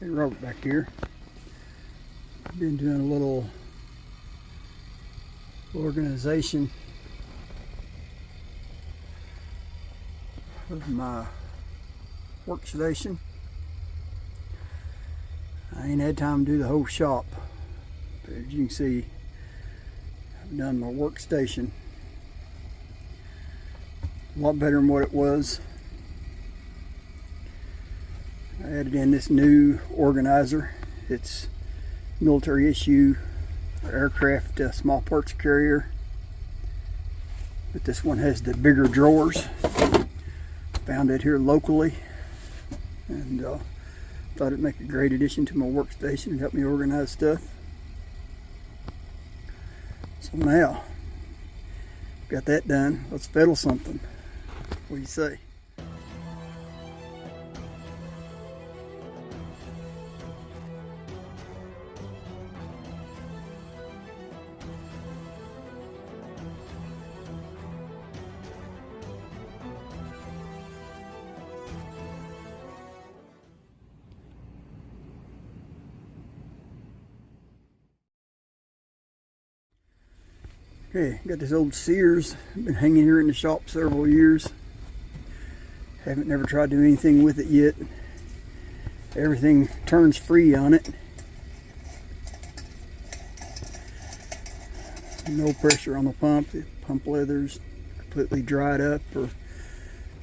Hey, Robert back here. Been doing a little organization of my workstation. I ain't had time to do the whole shop, but as you can see, I've done my workstation a lot better than what it was. I added in this new organizer. It's military issue aircraft small parts carrier, but this one has the bigger drawers. Found it here locally and thought it'd make a great addition to my workstation and help me organize stuff. So now got that done, let's fiddle something. What do you say? Okay, got this old Sears. Been hanging here in the shop several years. Haven't never tried to do anything with it yet. Everything turns free on it. No pressure on the pump. The pump leather's completely dried up, or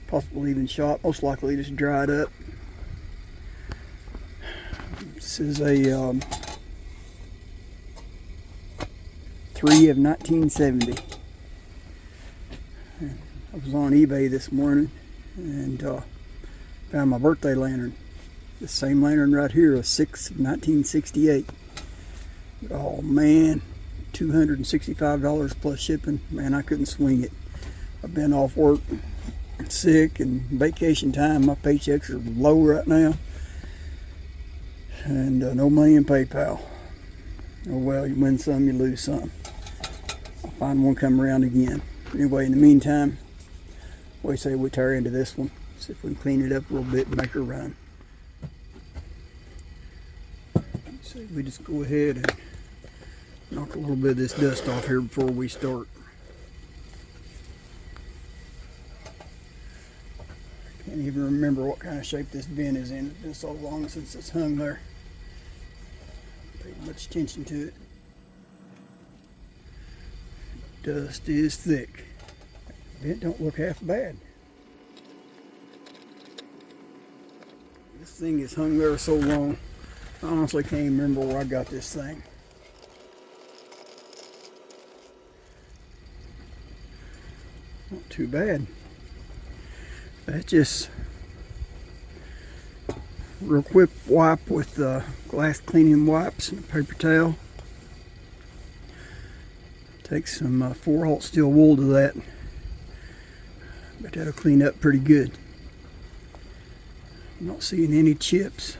possibly even shot. Most likely just dried up. This is a 3 of 1970. I was on eBay this morning and found my birthday lantern. The same lantern right here, a 6 of 1968. Oh man, $265 plus shipping. Man, I couldn't swing it. I've been off work, sick, and vacation time. My paychecks are low right now, and no money in PayPal. Oh well, you win some, you lose some. I'll find one come around again. Anyway, in the meantime, what do you say we tear into this one? See if we can clean it up a little bit and make her run. So we just go ahead and knock a little bit of this dust off here before we start. Can't even remember what kind of shape this bin is in. It's been so long since it's hung there. Paid much attention to it. Dust is thick. It don't look half bad. This thing is hung there so long, I honestly can't even remember where I got this thing. Not too bad. That's just real quick wipe with glass cleaning wipes and a paper towel. Take some 4/0 steel wool to that, but that'll clean up pretty good. I'm not seeing any chips.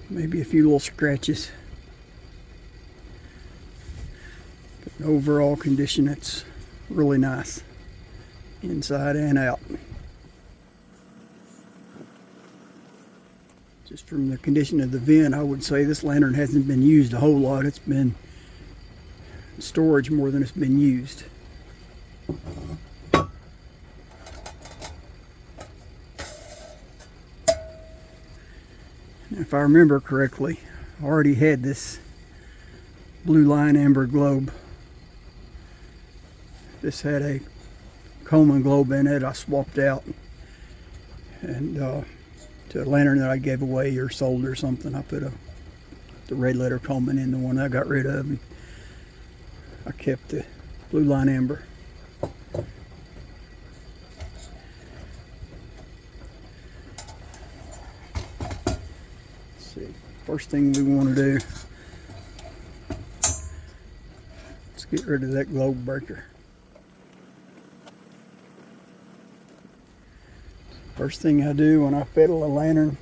Maybe a few little scratches. But in overall condition, it's really nice, inside and out. Just from the condition of the vent, I would say this lantern hasn't been used a whole lot. It's been storage more than it's been used. If I remember correctly, I already had this blue line amber globe. This had a Coleman globe in it. I swapped out, and to a lantern that I gave away or sold or something, I put the red letter Coleman in the one I got rid of, and I kept the blue line amber. Let's see, first thing we want to do, let's get rid of that globe breaker. First thing I do when I fiddle a lantern,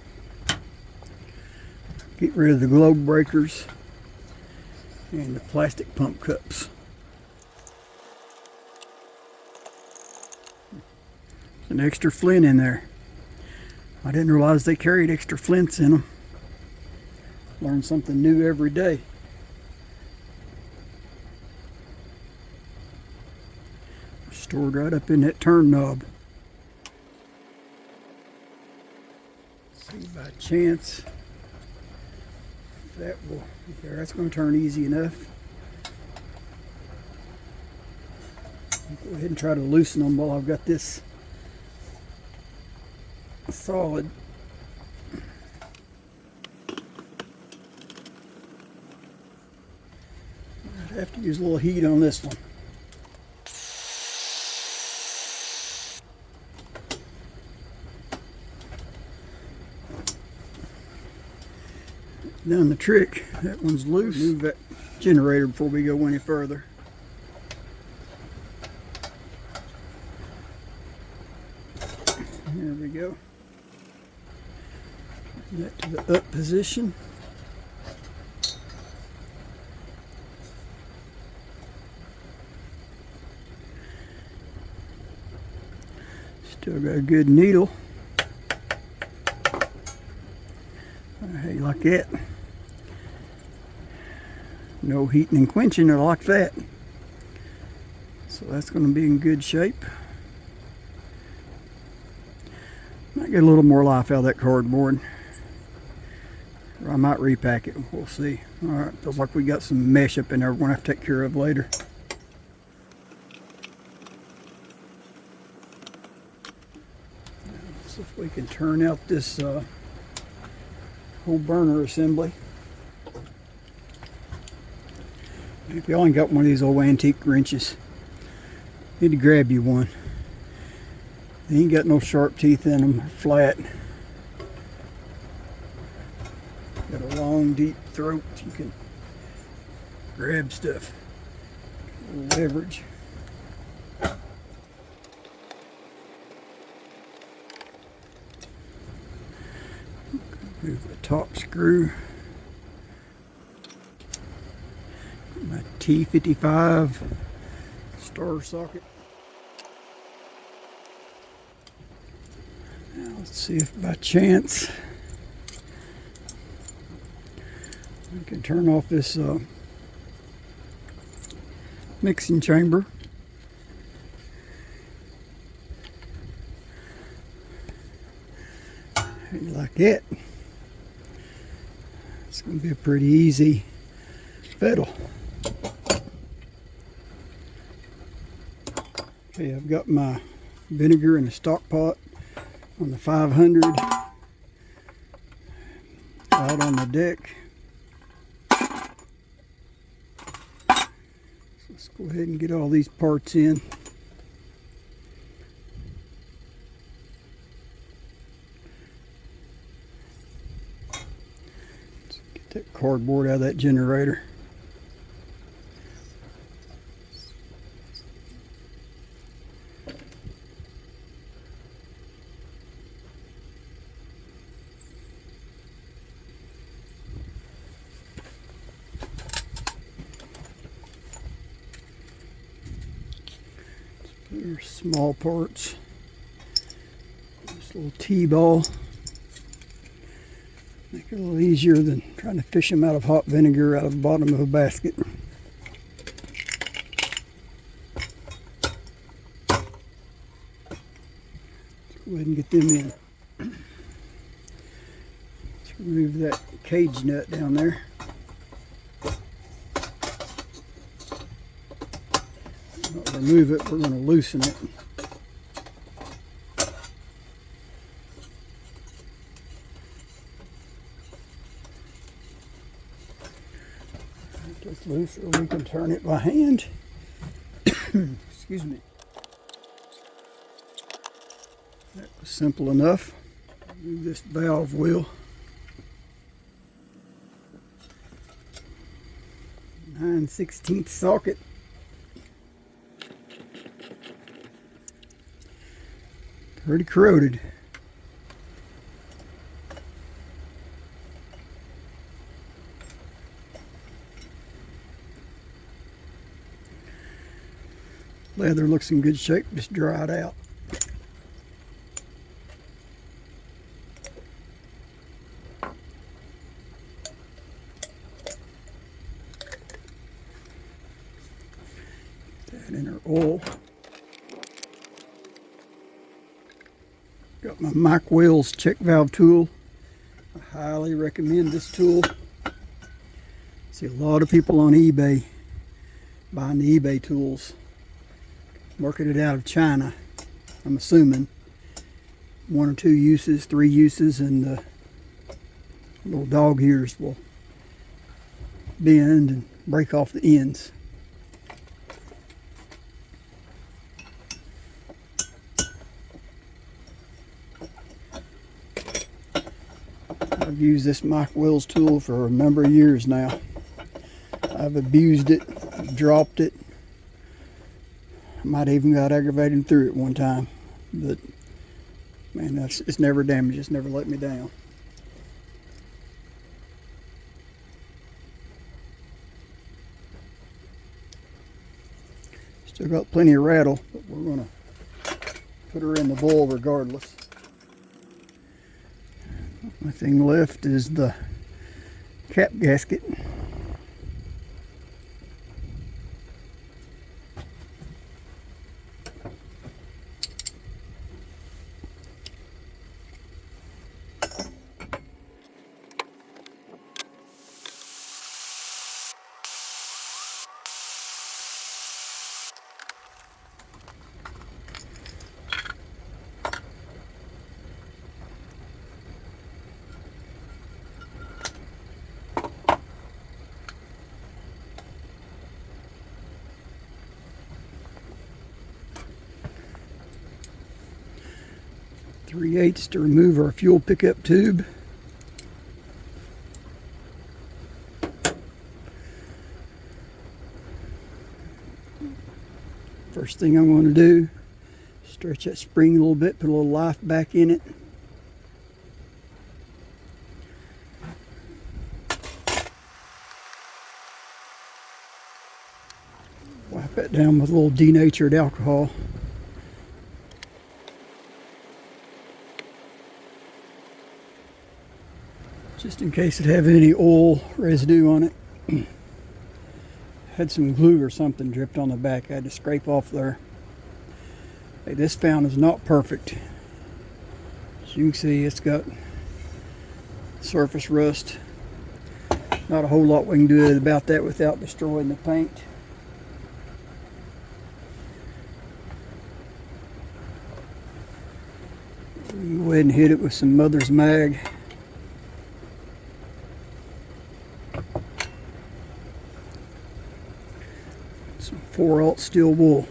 get rid of the globe breakers and the plastic pump cups. An extra flint in there. I didn't realize they carried extra flints in them. Learn something new every day. Stored right up in that turn knob. See by chance if that will, there, that's going to turn easy enough. I'll go ahead and try to loosen them while I've got this solid. I have to use a little heat on this one. Done the trick. That one's loose. Move that generator before we go any further. There we go. That to the up position. Still got a good needle. How you like that? No heating and quenching or like that. So that's going to be in good shape. Might get a little more life out of that cardboard. Or I might repack it. We'll see. Alright, feels like we got some mesh up in there we're going to have to take care of later. Let's see if we can turn out this whole burner assembly. If y'all ain't got one of these old antique wrenches, you need to grab you one. They ain't got no sharp teeth in them, flat. Got a long, deep throat. You can grab stuff. Leverage. Move the top screw. My T55 starter socket. Now let's see if by chance we can turn off this mixing chamber. How you like it? It's going to be a pretty easy fiddle. Okay, I've got my vinegar in a stock pot on the 500 out on the deck. So let's go ahead and get all these parts in. Let's get that cardboard out of that generator. Here's small parts. This little T-ball. Make it a little easier than trying to fish them out of hot vinegar out of the bottom of a basket. Let's go ahead and get them in. Let's remove that cage nut down there. Not remove it, we're going to loosen it. Just loose, or we can turn it by hand. Excuse me. That was simple enough. Move this valve wheel. 9/16 socket. Pretty corroded. Leather looks in good shape, just dry it out. oil. Got my Mike Wells check valve tool. I highly recommend this tool. See a lot of people on eBay buying the eBay tools, marketed out of China. I'm assuming 1 or 2 uses, 3 uses, and the little dog ears will bend and break off the ends. I've used this Mike Wells tool for a number of years now. I've abused it, dropped it. Might even got aggravated through it one time, but man, it's never damaged. It's never let me down. Still got plenty of rattle, but we're gonna put her in the bowl regardless. Only thing left is the cap gasket. .3/8 to remove our fuel pickup tube. First thing I'm going to do, stretch that spring a little bit, put a little life back in it. Wipe that down with a little denatured alcohol. Just in case it had any oil residue on it. Had some glue or something dripped on the back. I had to scrape off there. Hey, this fountain is not perfect. As you can see, it's got surface rust. Not a whole lot we can do about that without destroying the paint. Go ahead and hit it with some Mother's Mag. Some 4/0 steel wool.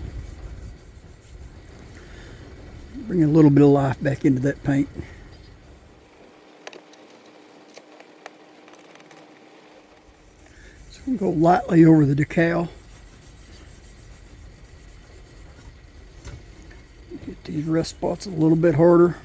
Bring a little bit of life back into that paint. So I'm going to go lightly over the decal. Get these rust spots a little bit harder.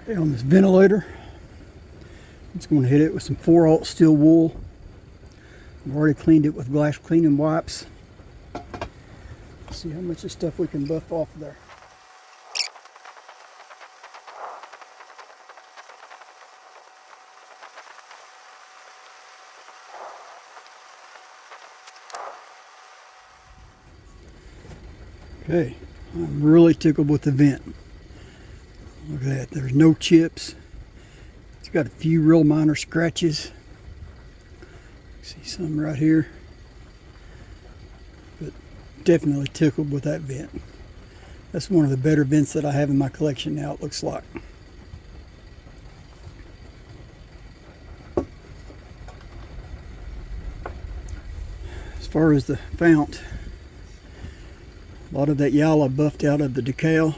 Okay, on this ventilator, I'm just going to hit it with some 4/0 steel wool. I've already cleaned it with glass cleaning wipes. See how much of stuff we can buff off there. Okay, I'm really tickled with the vent. Look at that, there's no chips. It's got a few real minor scratches. See some right here. But definitely tickled with that vent. That's one of the better vents that I have in my collection now, it looks like. As far as the fount, a lot of that yellow buffed out of the decal.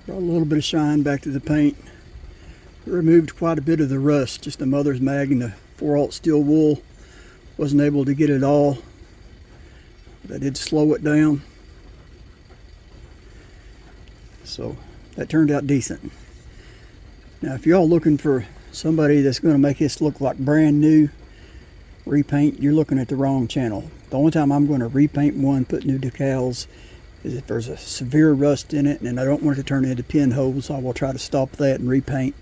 Brought a little bit of shine back to the paint. It removed quite a bit of the rust. Just the Mother's Mag and the 4/0 steel wool. Wasn't able to get it all, but I did slow it down. So that turned out decent. Now if y'all looking for somebody that's going to make this look like brand new, repaint, you're looking at the wrong channel. The only time I'm going to repaint one, put new decals, is if there's a severe rust in it and I don't want it to turn into pinholes. I will try to stop that and repaint.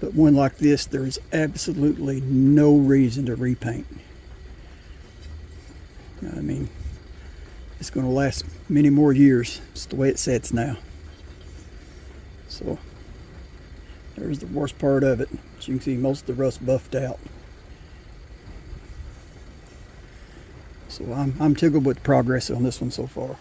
But one like this, there's absolutely no reason to repaint. I mean, it's going to last many more years. It's the way it sets now. So there's the worst part of it. As you can see, most of the rust buffed out. So I'm tickled with progress on this one so far.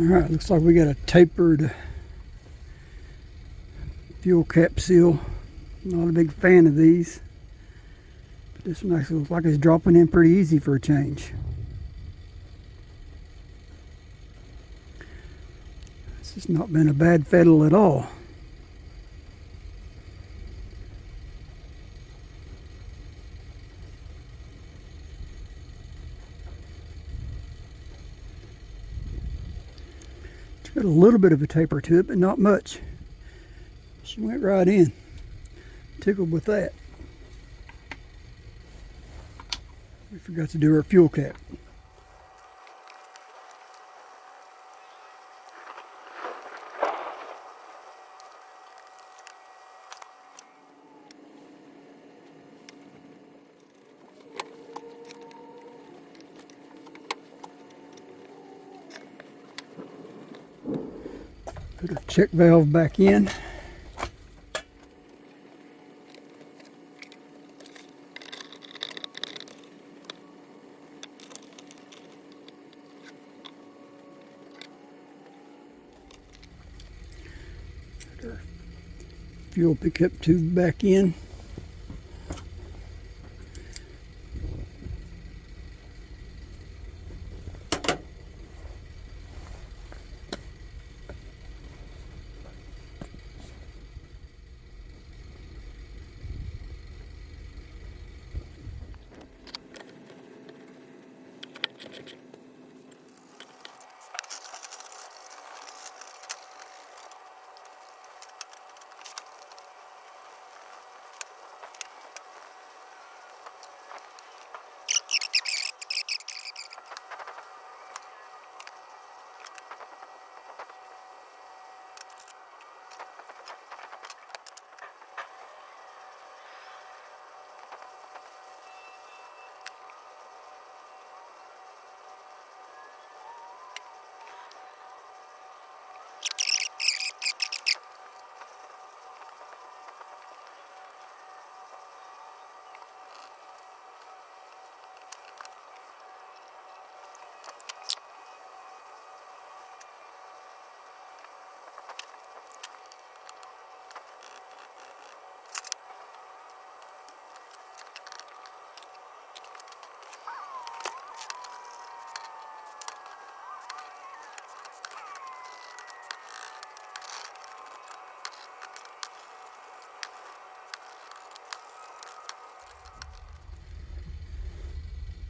Alright, looks like we got a tapered fuel cap seal. Not a big fan of these. But this one actually looks like it's dropping in pretty easy for a change. This has not been a bad fiddle at all. Got a little bit of a taper to it, but not much. She went right in. Tickled with that. We forgot to do our fuel cap. Put our check valve back in. Put our fuel pickup tube back in.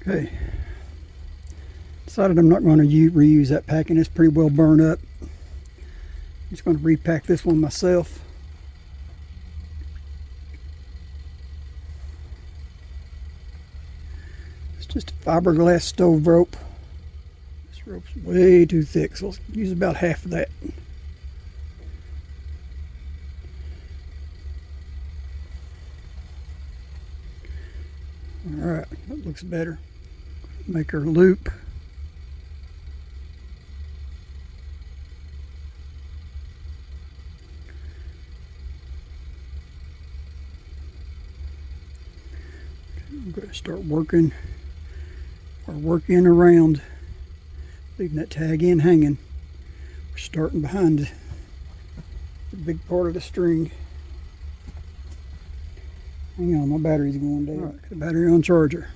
Okay. Decided I'm not going to reuse that packing. It's pretty well burned up. I'm just going to repack this one myself. It's just a fiberglass stove rope. This rope's way too thick, so let's use about half of that. Alright, that looks better. Make her loop. I'm going to start working around, leaving that tag end hanging. We're starting behind the big part of the string. Hang on, my battery's going down. All right, got the battery on charger.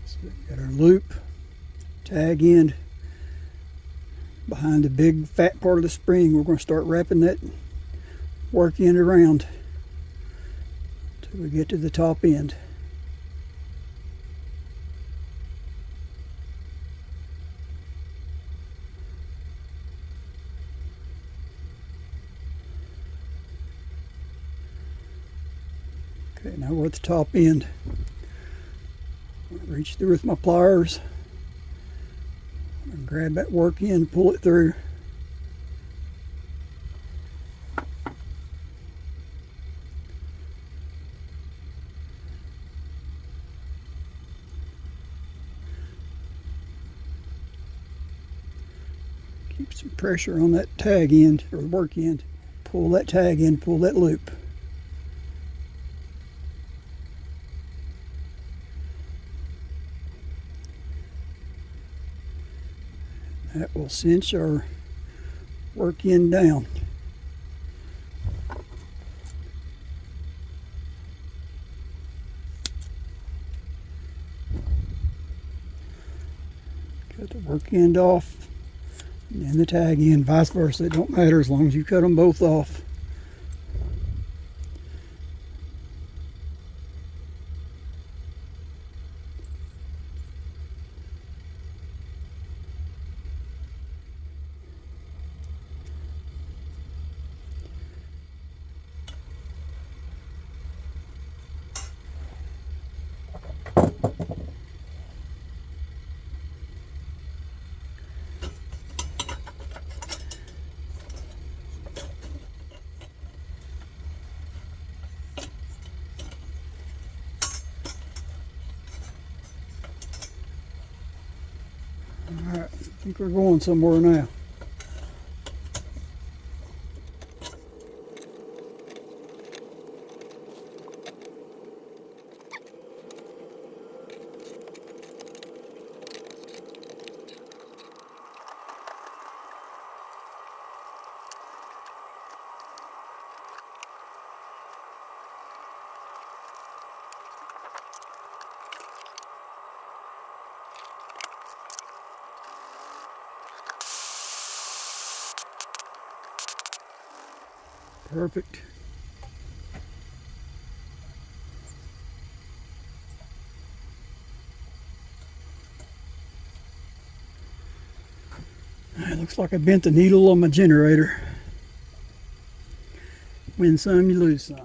So we got our loop, tag end behind the big fat part of the spring. We're going to start wrapping that work end around till we get to the top end. Okay, now we're at the top end. I'm going to reach through with my pliers and grab that work end, pull it through. Keep some pressure on that tag end or work end. Pull that tag end, pull that loop. That will cinch our work end down. Cut the work end off and then the tag end, vice versa. It don't matter as long as you cut them both off. Alright, I think we're going somewhere now. Perfect. It looks like I bent the needle on my generator. Win some, you lose some.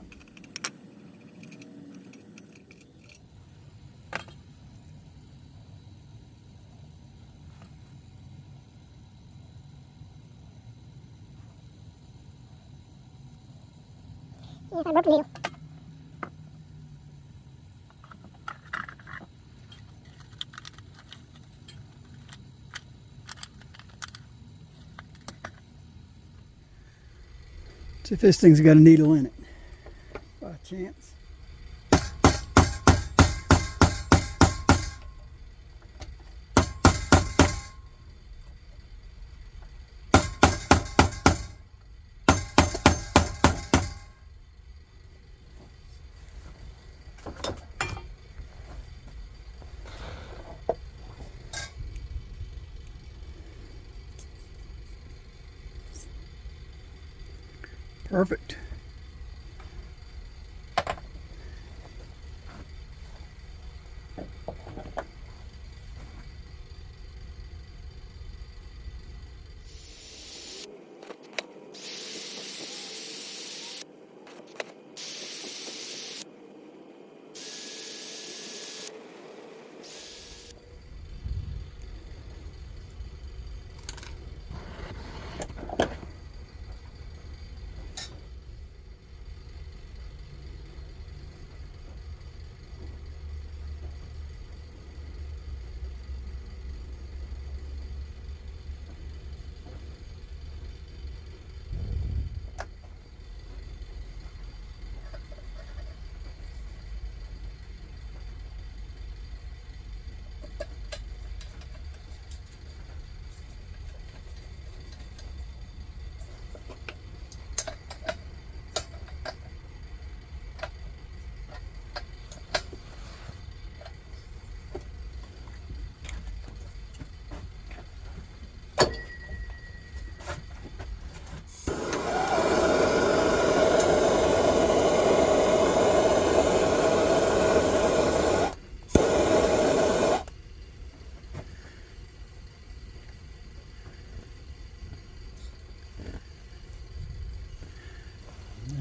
Yes, I broke the needle. See if this thing's got a needle in it. By chance. Perfect.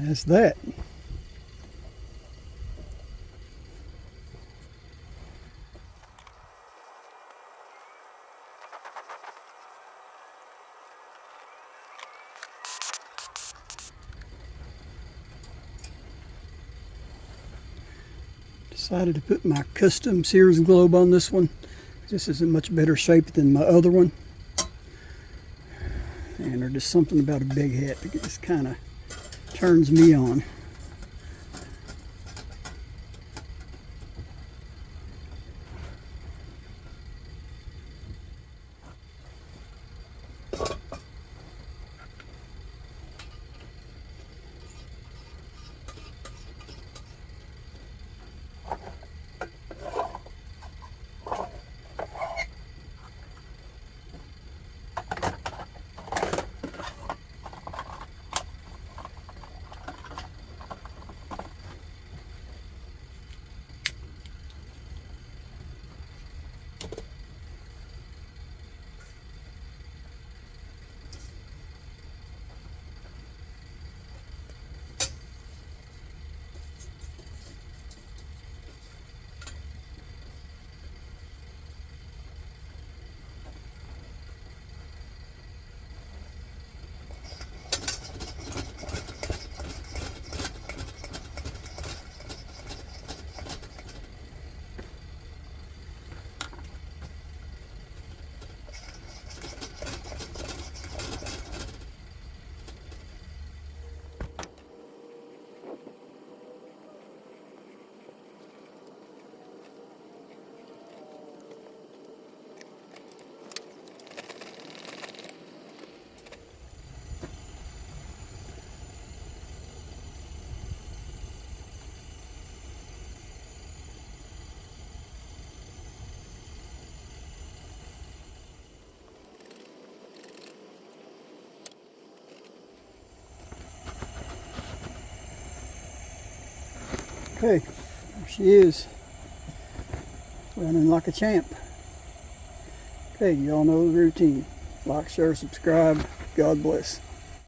That's that. Decided to put my custom Sears globe on this one. This is in much better shape than my other one. And there's just something about a big hat that just kind of turns me on. Okay, there she is, running like a champ. Okay, y'all know the routine. Like, share, subscribe. God bless.